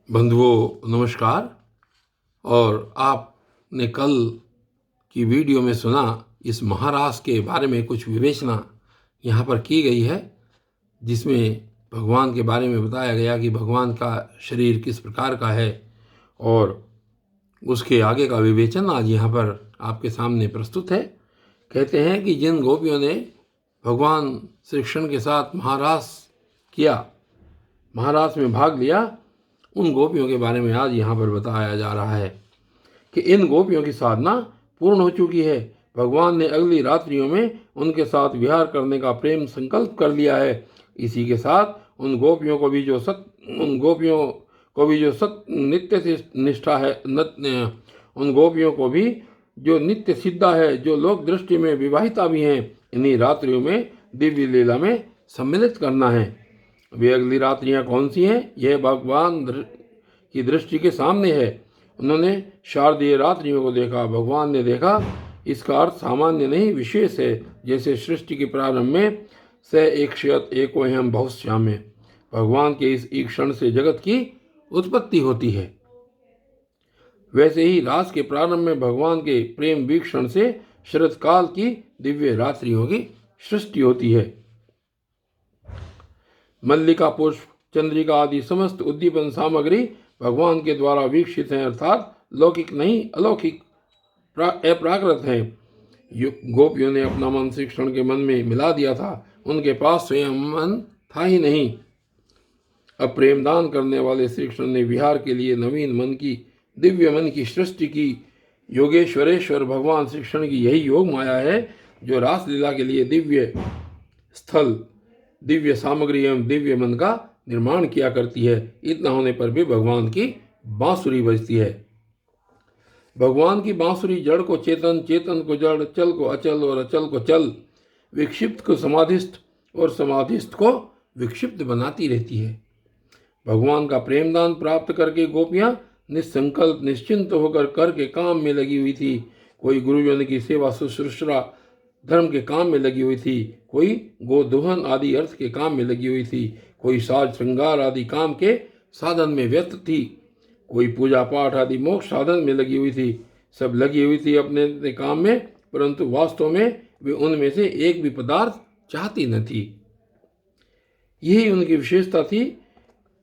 बंधुओं नमस्कार। और आपने कल की वीडियो में सुना इस महारास के बारे में कुछ विवेचना यहाँ पर की गई है, जिसमें भगवान के बारे में बताया गया कि भगवान का शरीर किस प्रकार का है और उसके आगे का विवेचन आज यहाँ पर आपके सामने प्रस्तुत है। कहते हैं कि जिन गोपियों ने भगवान श्री कृष्ण के साथ महारास किया, महारास में भाग लिया, उन गोपियों के बारे में आज यहाँ पर बताया जा रहा है कि इन गोपियों की साधना पूर्ण हो चुकी है। भगवान ने अगली रात्रियों में उनके साथ विहार करने का प्रेम संकल्प कर लिया है। इसी के साथ उन गोपियों को भी जो नित्य से निष्ठा है, उन गोपियों को भी जो नित्य सिद्धा है, जो लोक दृष्टि में विवाहिता भी हैं, इन्हीं रात्रियों में दिव्य लीला में सम्मिलित करना है। वे अगली रात्रियां कौन सी हैं? यह भगवान की दृष्टि के सामने है। उन्होंने शारदीय रात्रियों को देखा, भगवान ने देखा। इसका अर्थ सामान्य नहीं, विशेष है। जैसे सृष्टि के प्रारंभ में स एकशयत एको हम बहुश्यामे, भगवान के इस ईक्षण से जगत की उत्पत्ति होती है, वैसे ही रास के प्रारंभ में भगवान के प्रेम वीक्षण से शरद काल की दिव्य रात्रियों की सृष्टि होती है। मल्लिका पुष्प, चंद्रिका आदि समस्त उद्दीपन सामग्री भगवान के द्वारा वीक्षित हैं, अर्थात लौकिक नहीं, अलौकिक अप्राकृत हैं। गोपियों ने अपना मन श्री कृष्ण के मन में मिला दिया था, उनके पास स्वयं मन था ही नहीं। अब प्रेमदान करने वाले श्री कृष्ण ने विहार के लिए नवीन मन की, दिव्य मन की सृष्टि की। योगेश्वरेश्वर भगवान श्री कृष्ण की यही योग माया है जो रासलीला के लिए दिव्य स्थल, दिव्य सामग्री एवं दिव्य मन का निर्माण किया करती है। इतना होने पर भी भगवान की बांसुरी बजती है। भगवान की बांसुरी जड़ को चेतन, चेतन को जड़, चल को अचल और अचल को चल, विक्षिप्त को समाधिस्थ और समाधिस्थ को विक्षिप्त बनाती रहती है। भगवान का प्रेमदान प्राप्त करके गोपियां निसंकल्प निश्चिंत होकर कर के काम में लगी हुई थी। कोई गुरुजन की सेवा शुश्रूषा धर्म के काम में लगी हुई थी, कोई गोदोहन आदि अर्थ के काम में लगी हुई थी, कोई साज श्रृंगार आदि काम के साधन में व्यस्त थी, कोई पूजा पाठ आदि मोक्ष साधन में लगी हुई थी। सब लगी हुई थी अपने अपने काम में, परंतु वास्तव में वे उनमें से एक भी पदार्थ चाहती न थी। यही उनकी विशेषता थी।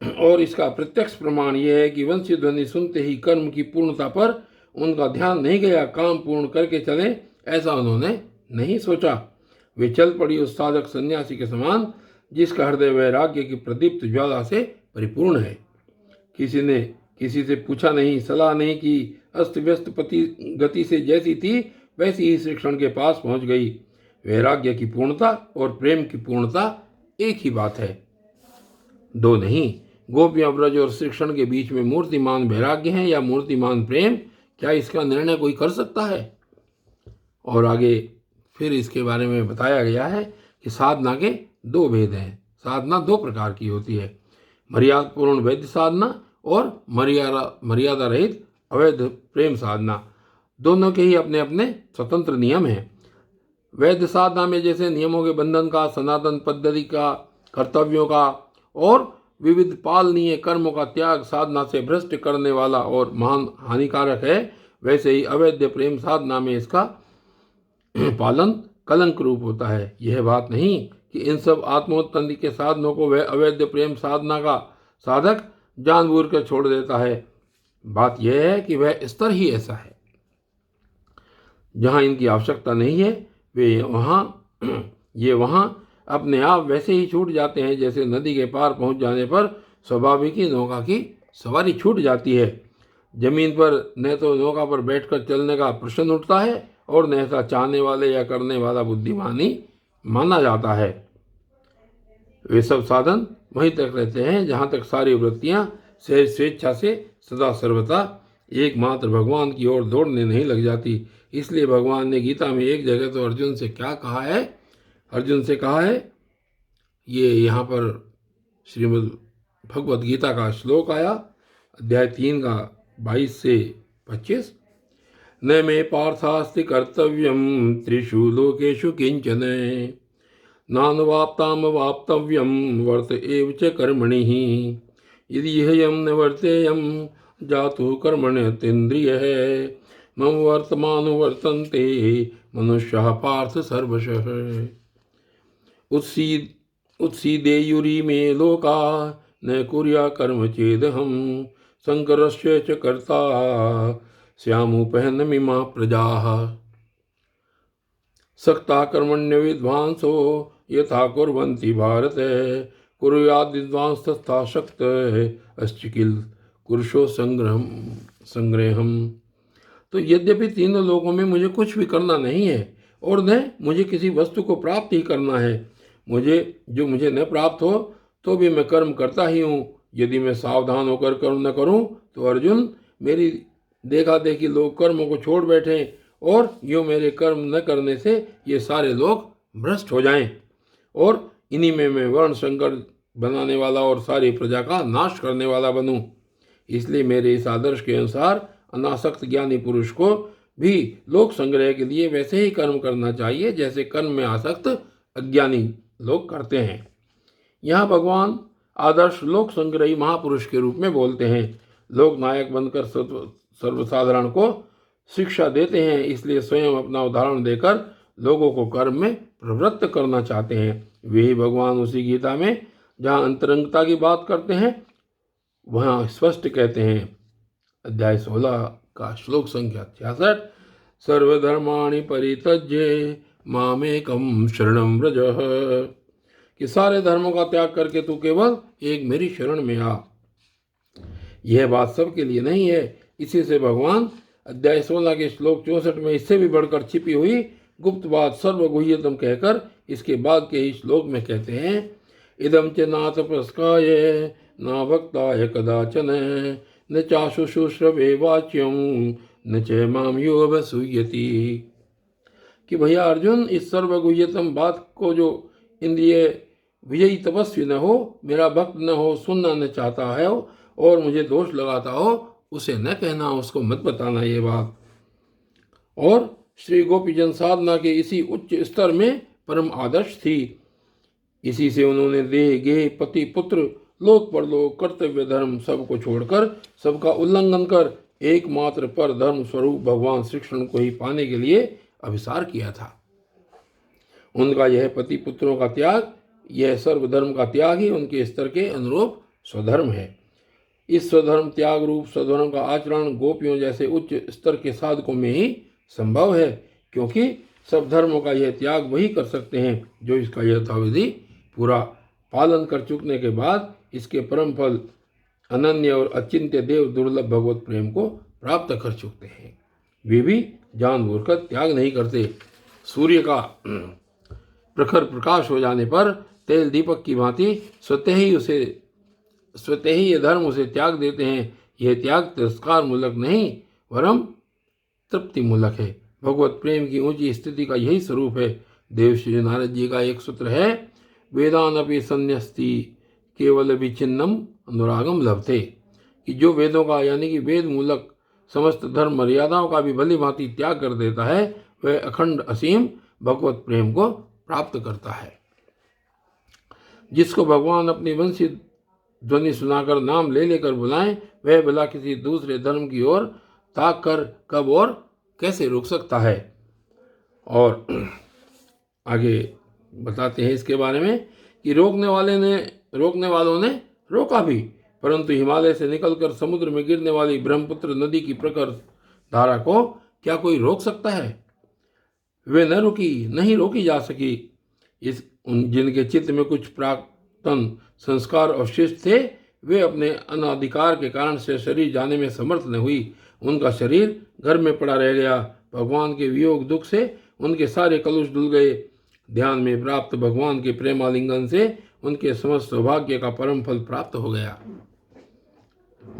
और इसका प्रत्यक्ष प्रमाण यह है कि वंशी ध्वनि सुनते ही कर्म की पूर्णता पर उनका ध्यान नहीं गया। काम पूर्ण करके चले ऐसा उन्होंने नहीं सोचा। वे चल पड़ी उस साधक सन्यासी के समान जिसका हृदय वैराग्य की प्रदीप्त ज्वाला से परिपूर्ण है। किसी ने किसी से पूछा नहीं, सलाह नहीं की, अस्त व्यस्त गति से जैसी थी वैसी ही श्री कृष्ण के पास पहुंच गई। वैराग्य की पूर्णता और प्रेम की पूर्णता एक ही बात है, दो नहीं। गोपियां ब्रज और श्री कृष्ण के बीच में मूर्तिमान वैराग्य है या मूर्तिमान प्रेम, क्या इसका निर्णय कोई कर सकता है? और आगे फिर इसके बारे में बताया गया है कि साधना के दो भेद हैं। साधना दो प्रकार की होती है, मर्यादापूर्ण वैध साधना और मर्यादा रहित अवैध प्रेम साधना। दोनों के ही अपने अपने स्वतंत्र नियम हैं। वैध साधना में जैसे नियमों के बंधन का, सनातन पद्धति का, कर्तव्यों का और विविध पालनीय कर्मों का त्याग साधना से भ्रष्ट करने वाला और महान हानिकारक है, वैसे ही अवैध प्रेम साधना में इसका पालन कलंक रूप होता है। यह बात नहीं कि इन सब आत्मोत्पत्ति के साधनों को वह अवैध प्रेम साधना का साधक जानबूझ कर छोड़ देता है। बात यह है कि वह स्तर ही ऐसा है। जहाँ इनकी आवश्यकता नहीं है वे वहाँ अपने आप वैसे ही छूट जाते हैं जैसे नदी के पार पहुँच जाने पर स्वाभाविक ही नौका की सवारी छूट जाती है। जमीन पर न तो नौका पर बैठकर चलने का प्रश्न उठता है और न ऐसा चाहने वाले या करने वाला बुद्धिमान ही माना जाता है। वे सब साधन वहीं तक रहते हैं जहाँ तक सारी वृत्तियाँ सहज स्वेच्छा से सदा सर्वथा एकमात्र भगवान की ओर दौड़ने नहीं लग जाती। इसलिए भगवान ने गीता में एक जगह तो अर्जुन से क्या कहा है, अर्जुन से कहा है, ये यहाँ पर श्रीमद् भगवद गीता का श्लोक आया, अध्याय 3 का 22 से 25। न मे पार्थास्ति कर्तव्यम त्रिषु लोकेषु किंचन नानुवाप्ताम वाप्तव्यम वर्त एव च कर्मणि यदि ह्ययं निवर्तेयं जातु कर्मण्यतेन्द्रियः मम वर्तमानो वर्तन्ते मनुष्याः पार्थ सर्वशः। उत्सीदेयुरी मे लोका न कुर्या कर्म चेदहं शंकरस्य च कर्ता स्यामुपहनमिमा प्रजाः। सक्ता कर्मण्य विद्वांसो यथा कुर्वन्ति भारत कुर्याद् विद्वांस्तथा शक्त अस्चिकिल कुरुषो संग्रहम। तो यद्यपि तीनों लोकों में मुझे कुछ भी करना नहीं है और न मुझे किसी वस्तु को प्राप्त ही करना है, मुझे न प्राप्त हो तो भी मैं कर्म करता ही हूँ। यदि मैं सावधान होकर कर्म न करूँ तो अर्जुन मेरी देखा देखी लोग कर्मों को छोड़ बैठे और यूँ मेरे कर्म न करने से ये सारे लोग भ्रष्ट हो जाएं और इन्हीं में मैं वर्ण संकर बनाने वाला और सारी प्रजा का नाश करने वाला बनूं। इसलिए मेरे इस आदर्श के अनुसार अनासक्त ज्ञानी पुरुष को भी लोक संग्रह के लिए वैसे ही कर्म करना चाहिए जैसे कर्म में आसक्त अज्ञानी लोग करते हैं। यहाँ भगवान आदर्श लोक संग्रही महापुरुष के रूप में बोलते हैं। लोक नायक बनकर सर्वसाधारण को शिक्षा देते हैं, इसलिए स्वयं अपना उदाहरण देकर लोगों को कर्म में प्रवृत्त करना चाहते हैं। वे ही भगवान उसी गीता में जहाँ अंतरंगता की बात करते हैं वहाँ स्पष्ट कहते हैं, अध्याय 16 का श्लोक संख्या 66, सर्वधर्माणि परित्यज्य मामेकं शरणं व्रज, कि सारे धर्मों का त्याग करके तू केवल एक मेरी शरण में आ। यह बात सबके लिए नहीं है। इसी से भगवान अध्याय 16 के श्लोक 64 में इससे भी बढ़कर छिपी हुई गुप्त बात सर्वगुह्यतम कहकर इसके बाद के ही श्लोक में कहते हैं, इदम च ना तपस्काय न भक्ताय कदाचन न चाशुश्रूषवे वाच्यम न च माम योऽवसूयति। कि भैया अर्जुन, इस सर्वगुह्यतम बात को जो इंद्रिय विजयी तपस्वी न हो, मेरा भक्त न हो, सुनना न चाहता है और मुझे दोष लगाता हो, उसे न कहना, उसको मत बताना ये बात। और श्री गोपीजन साधना के इसी उच्च स्तर में परम आदर्श थी। इसी से उन्होंने देह गेह पति पुत्र लोक परलोक कर्तव्य धर्म सबको छोड़कर सबका उल्लंघन कर एकमात्र पर धर्म स्वरूप भगवान श्री कृष्ण को ही पाने के लिए अभिसार किया था। उनका यह पति पुत्रों का त्याग, यह सर्वधर्म का त्याग ही उनके स्तर के अनुरूप स्वधर्म है। इस स्वधर्म त्याग रूप स्वधर्म का आचरण गोपियों जैसे उच्च स्तर के साधकों में ही संभव है, क्योंकि सब धर्मों का यह त्याग वही कर सकते हैं जो इसका यथाविधि पूरा पालन कर चुकने के बाद इसके परम फल अनन्य और अचिंत्य देव दुर्लभ भगवत प्रेम को प्राप्त कर चुकते हैं। वे भी जानबूझकर त्याग नहीं करते। सूर्य का प्रखर प्रकाश हो जाने पर तेल दीपक की भांति स्वतः ही ये धर्म उसे त्याग देते हैं। यह त्याग तिरस्कार मूलक नहीं वरम तृप्ति मूलक है। भगवत प्रेम की ऊंची स्थिति का यही स्वरूप है। देवश्री नारद जी का एक सूत्र है, वेदानपि संन्यस्ति केवल विचिन्नम अनुरागम लभते, कि जो वेदों का यानी कि वेद मूलक समस्त धर्म मर्यादाओं का भी भली भांति त्याग कर देता है, वह अखंड असीम भगवत प्रेम को प्राप्त करता है। जिसको भगवान अपनी वंशी ध्वनि सुनाकर नाम ले लेकर बुलाएं, वह भला किसी दूसरे धर्म की ओर ताक कर कब और कैसे रोक सकता है। और आगे बताते हैं इसके बारे में कि रोकने वालों ने रोका भी, परंतु हिमालय से निकलकर समुद्र में गिरने वाली ब्रह्मपुत्र नदी की प्रखर धारा को क्या कोई रोक सकता है? वे नहीं रोकी जा सकी। जिनके चित्त में कुछ प्राक्तन संस्कार अवशिष्ट थे, वे अपने अनाधिकार के कारण से शरीर जाने में समर्थ न हुई। उनका शरीर घर में पड़ा रह गया। भगवान के वियोग दुख से उनके सारे कलुष धुल गए। ध्यान में प्राप्त भगवान के प्रेमालिंगन से उनके समस्त सौभाग्य का परम फल प्राप्त हो गया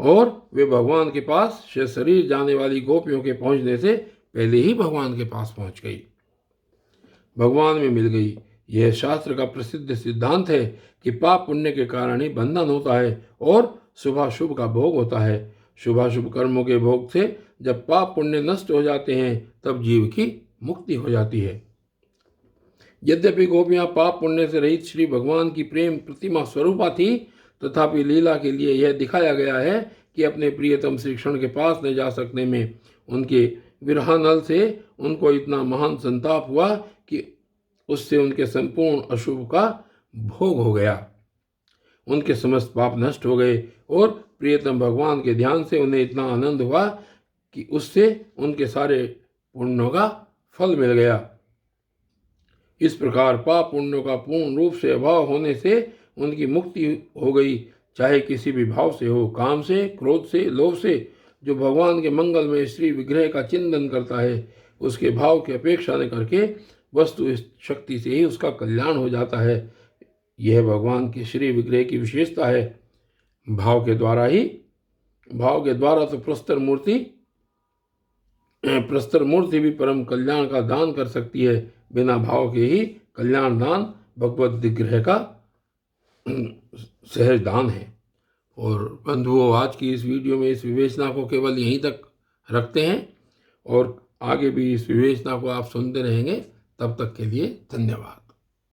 और वे भगवान के पास शरीर जाने वाली गोपियों के पहुंचने से पहले ही भगवान के पास पहुंच गई, भगवान में मिल गई। यह शास्त्र का प्रसिद्ध सिद्धांत है कि पाप पुण्य के कारण ही बंधन होता है और शुभाशुभ का भोग होता है। शुभाशुभ कर्मों के भोग से जब पाप पुण्य नष्ट हो जाते हैं तब जीव की मुक्ति हो जाती है। यद्यपि गोपियां पाप पुण्य से रहित श्री भगवान की प्रेम प्रतिमा स्वरूपा थी, तथापि लीला के लिए यह दिखाया गया है कि अपने प्रियतम श्री कृष्ण के पास न जा सकने में उनके विरहानल से उनको इतना महान संताप हुआ कि उससे उनके संपूर्ण अशुभ का भोग हो गया। उनके समस्त पाप नष्ट हो गए और प्रियतम भगवान के ध्यान से उन्हें इतना आनंद हुआ कि उससे उनके सारे पुण्यों का फल मिल गया। इस प्रकार पाप पुण्यों का पूर्ण रूप से अभाव होने से उनकी मुक्ति हो गई, चाहे किसी भी भाव से हो, काम से, क्रोध से, लोभ से। जो भगवान के मंगल में श्री विग्रह का चिंतन करता है उसके भाव की अपेक्षा न करके वस्तु शक्ति से ही उसका कल्याण हो जाता है। यह भगवान के श्री विग्रह की विशेषता है। भाव के द्वारा तो प्रस्तर मूर्ति भी परम कल्याण का दान कर सकती है। बिना भाव के ही कल्याण दान भगवत विग्रह का सहज दान है। और बंधुओं, आज की इस वीडियो में इस विवेचना को केवल यहीं तक रखते हैं और आगे भी इस विवेचना को आप सुनते रहेंगे। तब तक के लिए धन्यवाद।